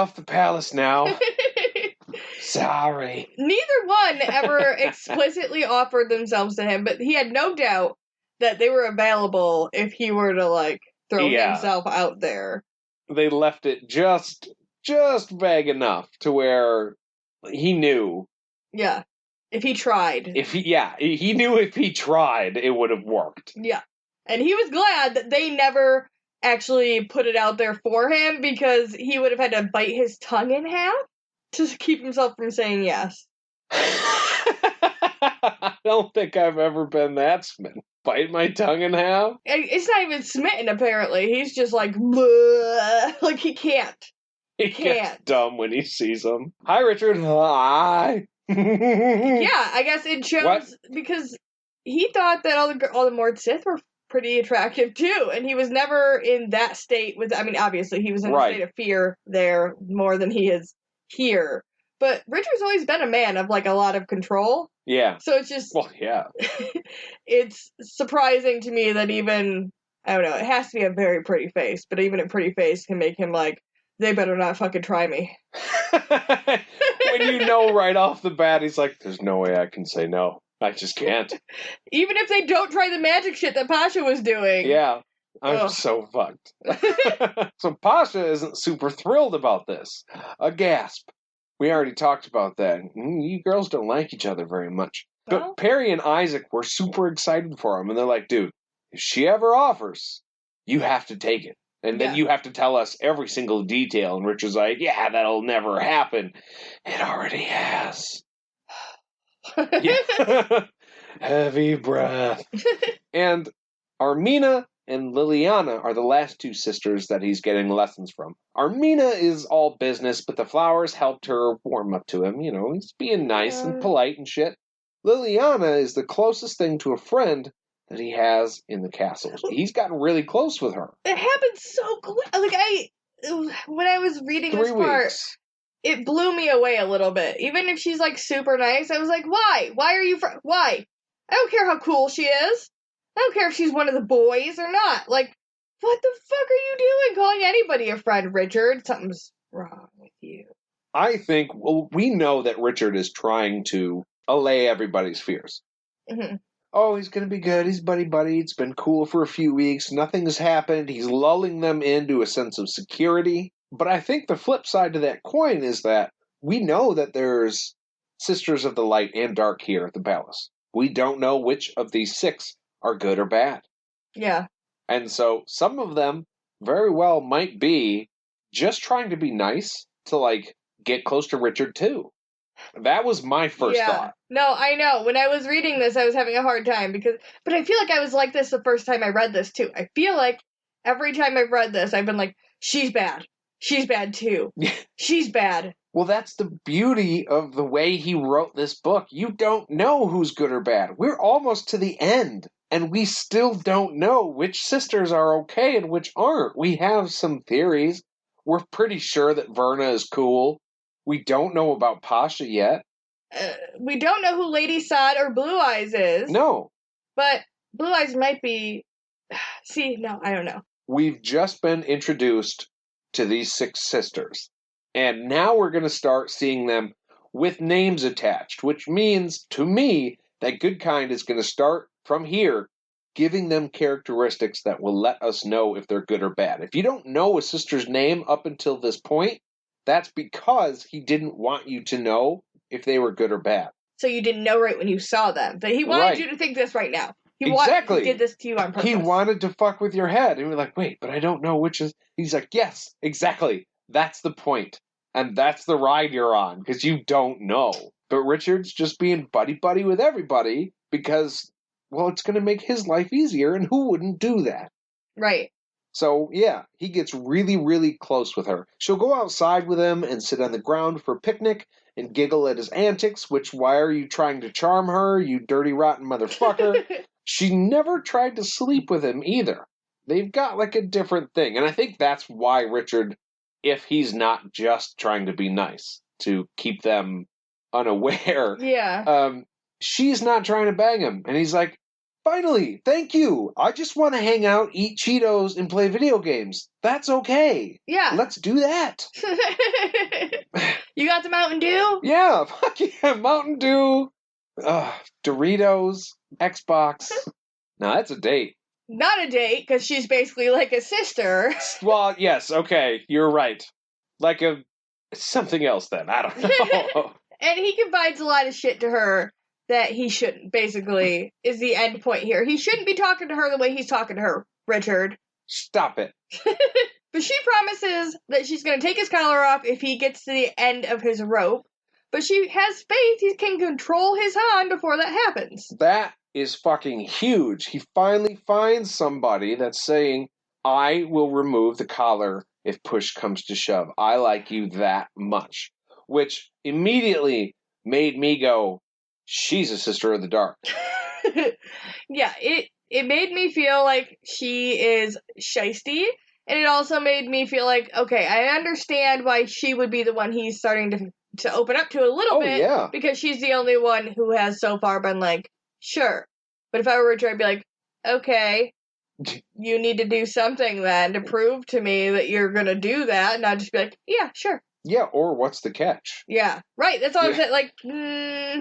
off the palace now. Sorry. Neither one ever explicitly offered themselves to him, but he had no doubt that they were available if he were to, like, throw himself out there. They left it just vague enough to where he knew. Yeah. If he tried. He knew if he tried, it would have worked. Yeah. And he was glad that they never actually put it out there for him, because he would have had to bite his tongue in half to keep himself from saying yes. I don't think I've ever been that smitten. Bite my tongue in half? It's not even smitten, apparently. He's just like, bleh. Like, he can't. He gets dumb when he sees him. Hi, Richard. Hi. Yeah, I guess it shows because he thought that all the Mord Sith were pretty attractive too, and he was never in that state with. I mean, obviously he was in a state of fear there more than he is here. But Richard's always been a man of like a lot of control. Yeah. So it's just. Well, yeah. It's surprising to me that even I don't know. It has to be a very pretty face, but even a pretty face can make him like. They better not fucking try me. When you know right off the bat, he's like, there's no way I can say no. I just can't. Even if they don't try the magic shit that Pasha was doing. Yeah. I'm so fucked. So Pasha isn't super thrilled about this. A gasp. We already talked about that. You girls don't like each other very much. But Perry and Isaac were super excited for him. And they're like, dude, if she ever offers, you have to take it. And then you have to tell us every single detail. And Richard's like, yeah, that'll never happen. It already has. Heavy breath. And Armina and Liliana are the last two sisters that he's getting lessons from. Armina is all business, but the flowers helped her warm up to him. You know, he's being nice and polite and shit. Liliana is the closest thing to a friend that he has in the castle. He's gotten really close with her. It happened so quick. Like, when I was reading 3 this part, weeks. It blew me away a little bit. Even if she's, like, super nice, I was like, why? Why are you why? I don't care how cool she is. I don't care if she's one of the boys or not. Like, what the fuck are you doing calling anybody a friend, Richard? Something's wrong with you. I think, well, we know that Richard is trying to allay everybody's fears. Mm-hmm. Oh, he's going to be good. He's buddy-buddy. It's been cool for a few weeks. Nothing's happened. He's lulling them into a sense of security. But I think the flip side to that coin is that we know that there's Sisters of the Light and Dark here at the palace. We don't know which of these 6 are good or bad. Yeah. And so some of them very well might be just trying to be nice to, like, get close to Richard, too. That was my first thought. No, I know. When I was reading this, I was having a hard time but I feel like I was like this the first time I read this too. I feel like every time I've read this, I've been like, she's bad. She's bad too. She's bad. Well, that's the beauty of the way he wrote this book. You don't know who's good or bad. We're almost to the end, and we still don't know which sisters are okay and which aren't. We have some theories. We're pretty sure that Verna is cool. We don't know about Pasha yet. We don't know who Lady Sod or Blue Eyes is. No. But Blue Eyes might be... See, no, I don't know. We've just been introduced to these 6 sisters. And now we're going to start seeing them with names attached, which means, to me, that Goodkind is going to start from here giving them characteristics that will let us know if they're good or bad. If you don't know a sister's name up until this point, that's because he didn't want you to know if they were good or bad. So you didn't know right when you saw them. But he wanted you to think this right now. He did this to you on purpose. He wanted to fuck with your head. And we're like, wait, but I don't know which is... He's like, yes, exactly. That's the point. And that's the ride you're on, because you don't know. But Richard's just being buddy-buddy with everybody because, well, it's going to make his life easier, and who wouldn't do that? Right. So, yeah, he gets really, really close with her. She'll go outside with him and sit on the ground for a picnic and giggle at his antics, which, why are you trying to charm her, you dirty, rotten motherfucker? She never tried to sleep with him either. They've got, like, a different thing. And I think that's why Richard, if he's not just trying to be nice, to keep them unaware, she's not trying to bang him. And he's like, finally, thank you. I just want to hang out, eat Cheetos, and play video games. That's okay. Yeah. Let's do that. You got the Mountain Dew? Yeah, fuck yeah, Mountain Dew, Doritos, Xbox. No, that's a date. Not a date, because she's basically like a sister. Well, yes, okay, you're right. Like something else then, I don't know. And he confides a lot of shit to her that he shouldn't, basically, is the end point here. He shouldn't be talking to her the way he's talking to her, Richard. Stop it. But she promises that she's going to take his collar off if he gets to the end of his rope. But she has faith he can control his hand before that happens. That is fucking huge. He finally finds somebody that's saying, I will remove the collar if push comes to shove. I like you that much. Which immediately made me go, she's a sister of the dark. Yeah, it made me feel like she is shisty. And it also made me feel like, okay, I understand why she would be the one he's starting to open up to a little bit. Yeah. Because she's the only one who has so far been like, sure. But if I were Richard, I'd be like, okay, you need to do something then to prove to me that you're going to do that. And I'd just be like, yeah, sure. Yeah, or what's the catch? Yeah, right. That's all I'm saying. Like,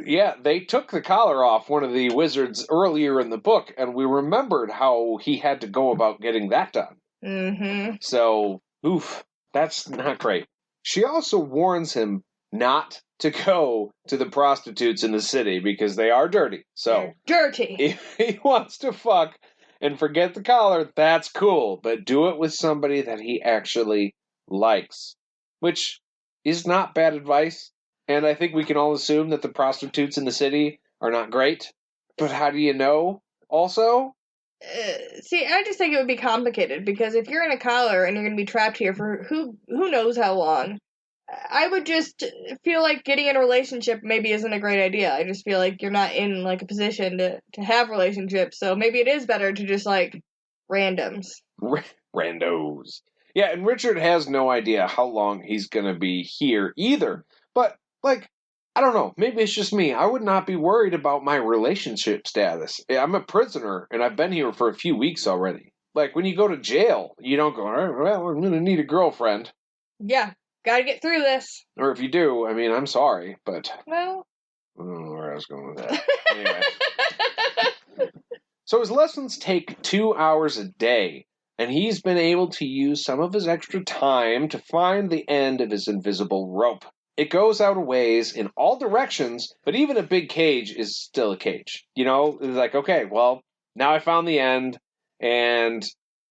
Yeah, they took the collar off one of the wizards earlier in the book, and we remembered how he had to go about getting that done. Mm-hmm. So, oof, that's not great. She also warns him not to go to the prostitutes in the city because they are dirty. So, they're dirty. If he wants to fuck and forget the collar, that's cool, but do it with somebody that he actually likes, which is not bad advice. And I think we can all assume that the prostitutes in the city are not great. But how do you know? Also, see, I just think it would be complicated because if you're in a collar and you're going to be trapped here for who knows how long, I would just feel like getting in a relationship maybe isn't a great idea. I just feel like you're not in like a position to have relationships, so maybe it is better to just like randoms. Randos. Yeah, and Richard has no idea how long he's going to be here either. But, like, I don't know. Maybe it's just me. I would not be worried about my relationship status. I'm a prisoner, and I've been here for a few weeks already. Like, when you go to jail, you don't go, well, I'm going to need a girlfriend. Yeah, gotta get through this. Or if you do, I mean, I'm sorry, but... Well... I don't know where I was going with that. Anyway. So his lessons take 2 hours a day. And he's been able to use some of his extra time to find the end of his invisible rope. It goes out a ways in all directions, but even a big cage is still a cage. You know, it's like, okay, well, now I found the end, and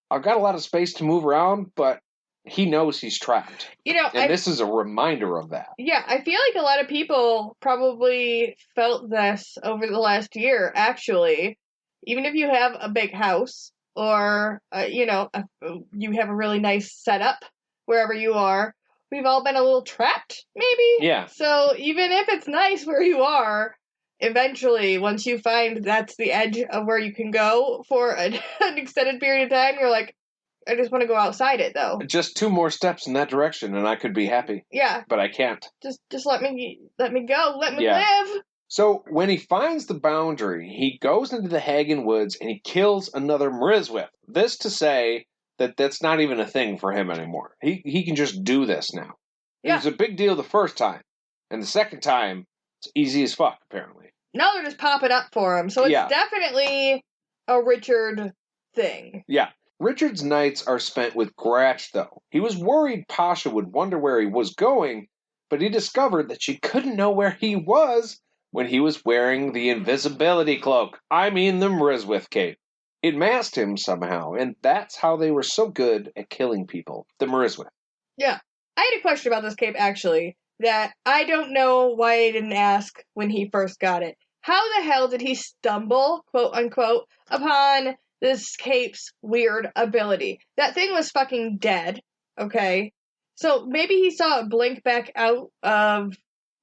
I've got a lot of space to move around, but he knows he's trapped. You know, and this is a reminder of that. Yeah, I feel like a lot of people probably felt this over the last year, actually. Even if you have a big house, or, you have a really nice setup wherever you are, we've all been a little trapped, maybe? Yeah. So even if it's nice where you are, eventually, once you find that's the edge of where you can go for an extended period of time, you're like, I just want to go outside it, though. Just 2 more steps in that direction, and I could be happy. Yeah. But I can't. Just let me go. Let me live. So when he finds the boundary, he goes into the Hagen Woods and he kills another Mrizwith. This to say that that's not even a thing for him anymore. He can just do this now. Yeah. It was a big deal the first time. And the second time, it's easy as fuck, apparently. Now they're just popping up for him. So it's definitely a Richard thing. Yeah. Richard's nights are spent with Gratch, though. He was worried Pasha would wonder where he was going, but he discovered that she couldn't know where he was when he was wearing the invisibility cloak. I mean the Mrizwith cape. It masked him somehow, and that's how they were so good at killing people, the Mrizwith. Yeah. I had a question about this cape, actually, that I don't know why I didn't ask when he first got it. How the hell did he stumble, quote unquote, upon this cape's weird ability? That thing was fucking dead, okay? So maybe he saw it blink back out of...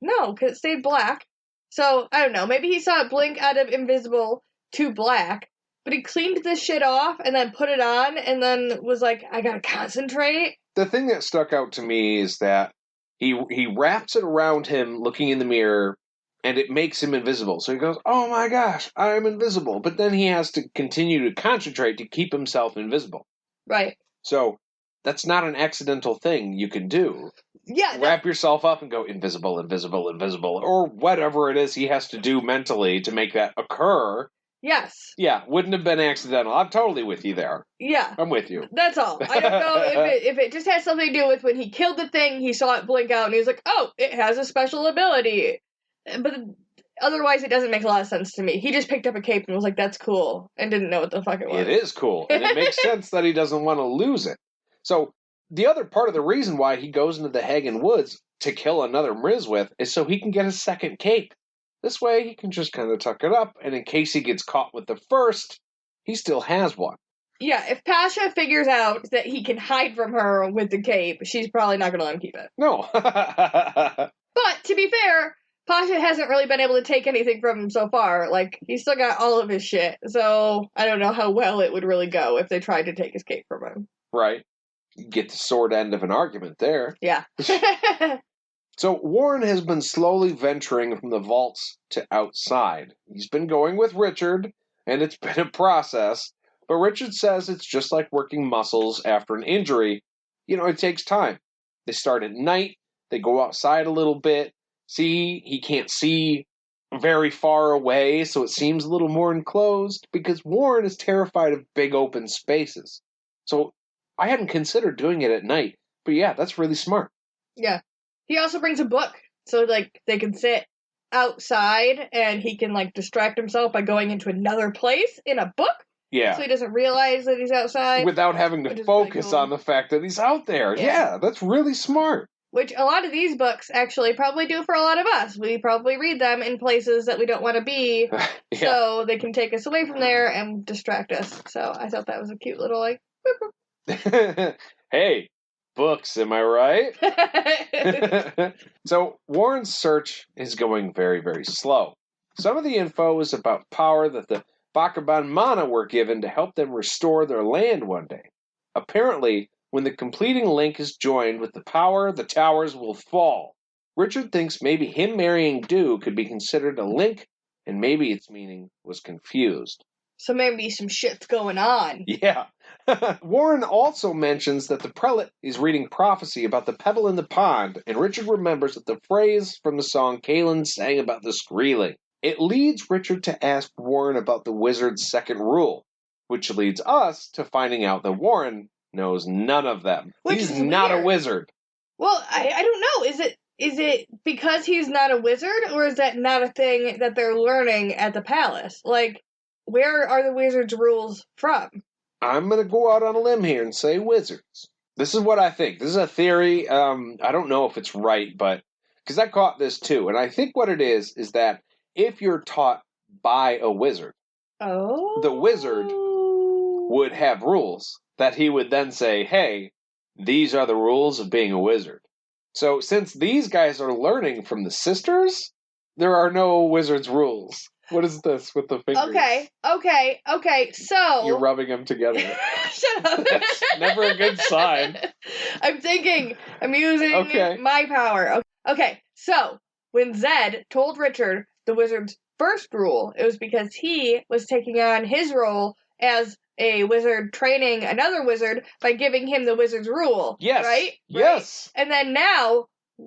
No, because it stayed black. So, I don't know, maybe he saw it blink out of invisible to black, but he cleaned this shit off and then put it on and then was like, I gotta concentrate. The thing that stuck out to me is that he wraps it around him looking in the mirror, and it makes him invisible. So he goes, oh my gosh, I'm invisible. But then he has to continue to concentrate to keep himself invisible. Right. So that's not an accidental thing you can do. Yeah. Wrap yourself up and go invisible, invisible, invisible, or whatever it is he has to do mentally to make that occur. Yes. Yeah, wouldn't have been accidental. I'm totally with you there. Yeah. I'm with you. That's all. I don't know if it just has something to do with when he killed the thing, he saw it blink out, and he was like, oh, it has a special ability. But otherwise, it doesn't make a lot of sense to me. He just picked up a cape and was like, that's cool, and didn't know what the fuck it was. It is cool, and it makes sense that he doesn't want to lose it. So, the other part of the reason why he goes into the Hagen Woods to kill another Mriz with is so he can get a second cape. This way, he can just kind of tuck it up, and in case he gets caught with the first, he still has one. Yeah, if Pasha figures out that he can hide from her with the cape, she's probably not going to let him keep it. No. But, to be fair, Pasha hasn't really been able to take anything from him so far. Like, he's still got all of his shit, so I don't know how well it would really go if they tried to take his cape from him. Right. You get the sword end of an argument there. Yeah. So Warren has been slowly venturing from the vaults to outside. He's been going with Richard, and it's been a process, but Richard says it's just like working muscles after an injury. You know, it takes time. They start at night, they go outside a little bit. See, he can't see very far away, so it seems a little more enclosed, because Warren is terrified of big open spaces. So I hadn't considered doing it at night, but yeah, that's really smart. Yeah. He also brings a book, so, like, they can sit outside, and he can, like, distract himself by going into another place in a book. Yeah. So he doesn't realize that he's outside. Without having to focus really cool on the fact that he's out there. Yeah, that's really smart. Which a lot of these books actually probably do for a lot of us. We probably read them in places that we don't want to be, so they can take us away from there and distract us. So I thought that was a cute little, like... Hey, books, am I right? So Warren's search is going very, very slow. Some of the info is about power that the Bakaban Mana were given to help them restore their land one day. Apparently, when the completing link is joined with the power, the towers will fall. Richard thinks maybe him marrying Dew could be considered a link, and maybe its meaning was confused. So maybe some shit's going on. Yeah. Warren also mentions that the prelate is reading prophecy about the pebble in the pond, and Richard remembers that the phrase from the song Kaelin sang about the Skreeling. It leads Richard to ask Warren about the wizard's second rule, which leads us to finding out that Warren knows none of them. He's not a wizard. Well, I don't know. Is it because he's not a wizard, or is that not a thing that they're learning at the palace? Like, where are the wizard's rules from? I'm going to go out on a limb here and say wizards. This is what I think. This is a theory. I don't know if it's right, but because I caught this too. And I think what it is that if you're taught by a wizard, the wizard would have rules that he would then say, hey, these are the rules of being a wizard. So since these guys are learning from the sisters, there are no wizard's rules. What is this with the fingers? Okay, so... You're rubbing them together. Shut up. That's never a good sign. I'm thinking. I'm using my power. Okay, so when Zed told Richard the wizard's first rule, it was because he was taking on his role as a wizard training another wizard by giving him the wizard's rule. Yes. Right? Yes. And then now,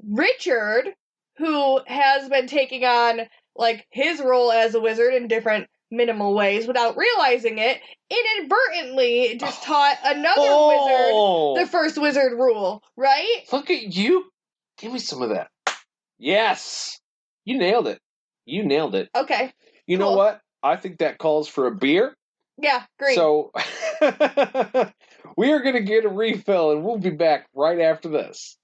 Richard, who has been taking on, like, his role as a wizard in different minimal ways without realizing it, inadvertently just taught another wizard the first wizard rule, right? Look at you. Give me some of that. Yes. You nailed it. Okay. You know what? I think that calls for a beer. Yeah, great. So, we are going to get a refill, and we'll be back right after this.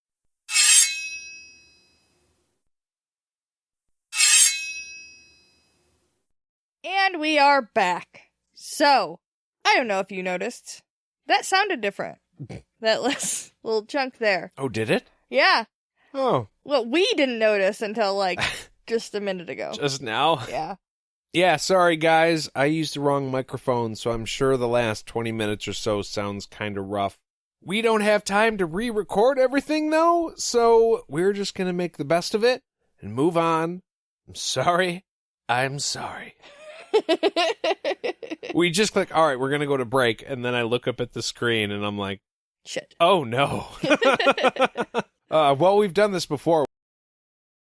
And we are back. So, I don't know if you noticed. That sounded different. That little chunk there. Oh, did it? Yeah. Oh. Well, we didn't notice until, like, just a minute ago. Just now? Yeah. Yeah, sorry guys, I used the wrong microphone, so I'm sure the last 20 minutes or so sounds kind of rough. We don't have time to re-record everything though, so we're just gonna make the best of it and move on. I'm sorry. We just click, alright, we're gonna go to break, and then I look up at the screen and I'm like, Shit. Oh, no. Well, we've done this before.